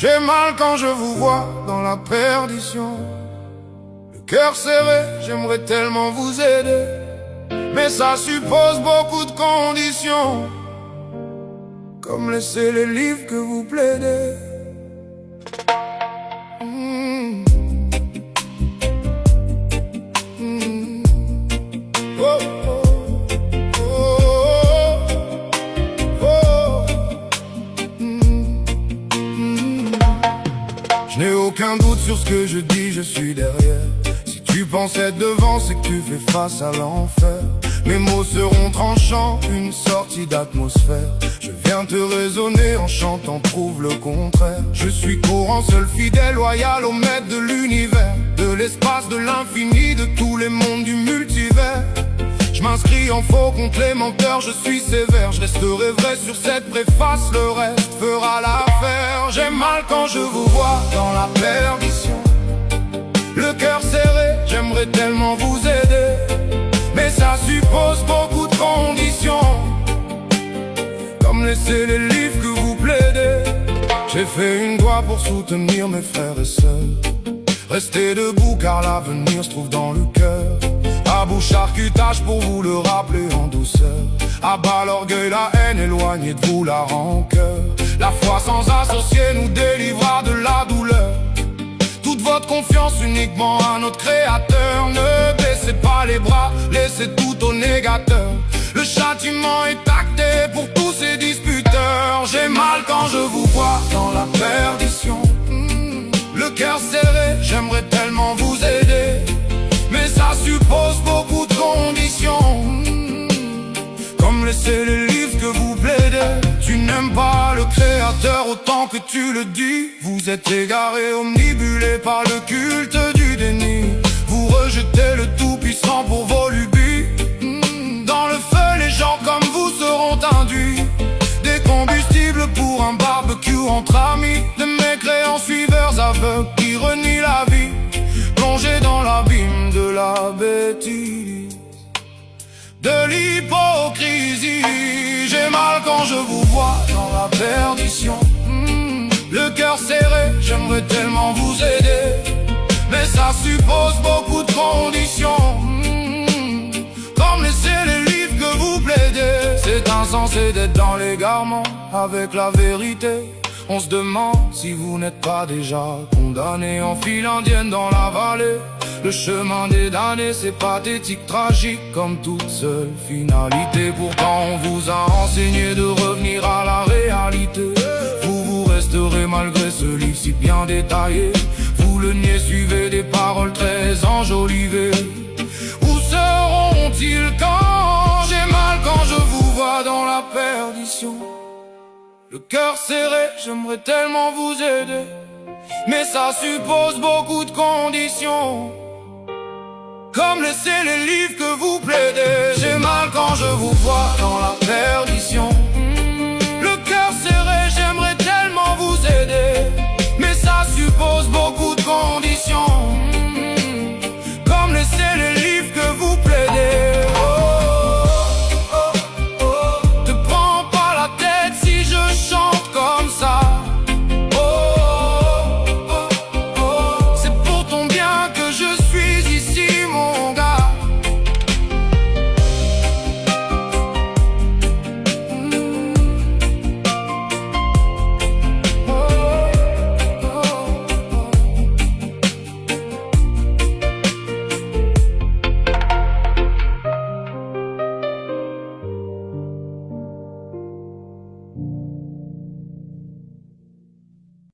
J'ai mal quand je vous vois dans la perdition. Le cœur serré, j'aimerais tellement vous aider, mais ça suppose beaucoup de conditions, comme laisser les livres que vous plaidez. Oh, oh, oh, oh, oh. Je n'ai aucun doute sur ce que je dis, je suis derrière. Si tu penses être devant, c'est que tu fais face à l'enfer. Mes mots seront tranchants, une sortie d'atmosphère. Je viens te raisonner en chantant, prouve le contraire. Je suis courant, seul fidèle, loyal au maître de l'univers, de l'espace, de l'infini, de tous les mondes du multivers. Je m'inscris en faux contre les menteurs, je suis sévère. Je resterai vrai sur cette préface, le reste fera l'affaire. J'ai mal quand je vous vois dans la perdition. Le cœur serré, j'aimerais tellement vous aider, mais ça suppose beaucoup de conditions, comme laisser les livres que vous plaidez. J'ai fait une doigt pour soutenir mes frères et sœurs. Restez debout car l'avenir se trouve dans le cœur. À bout charcutage pour vous le rappeler en douceur. À bas l'orgueil, la haine, éloignez de vous la rancœur. La foi sans associé nous délivrera de la douleur. Toute votre confiance uniquement à notre créateur. Ne baissez pas les bras, laissez tout au négateur. Le châtiment est acté pour tous ces disputeurs. J'ai mal quand je vous vois dans la perdition. Le cœur serré, j'aimerais tellement vous aider, mais ça suppose beaucoup de conditions, comme laisser les livres que vous plaidez. Tu n'aimes pas le créateur autant que tu le dis. Vous êtes égaré, omnibulé par le culte du déni. Vous rejetez le tout-puissant pour vos lubies. Dans le feu, les gens comme vous seront induits. Des combustibles pour un barbecue entre amis. De mécréants suiveurs aveugles qui renient la vie, plongés dans l'abîme de la bêtise, de l'hypocrisie. J'ai mal quand je vous vois dans la perdition. Le cœur serré, j'aimerais tellement vous aider, mais ça suppose beaucoup de conditions, comme laisser les livres que vous plaidez. C'est insensé d'être dans l'égarement avec la vérité. On se demande si vous n'êtes pas déjà condamné en file indienne dans la vallée. Le chemin des damnés, c'est pathétique, tragique comme toute seule finalité. Pourtant on vous a enseigné de revenir à la réalité. Vous resterez malgré ce livre si bien détaillé. Vous le niez, suivez des paroles très enjolivées. Où seront-ils quand j'ai mal quand je vous vois dans la perdition? Le cœur serré, j'aimerais tellement vous aider, mais ça suppose beaucoup de conditions, comme laisser les livres que vous plaidez. J'ai mal quand je vous vois dans la perdition. Le cœur serré, j'aimerais tellement vous aider,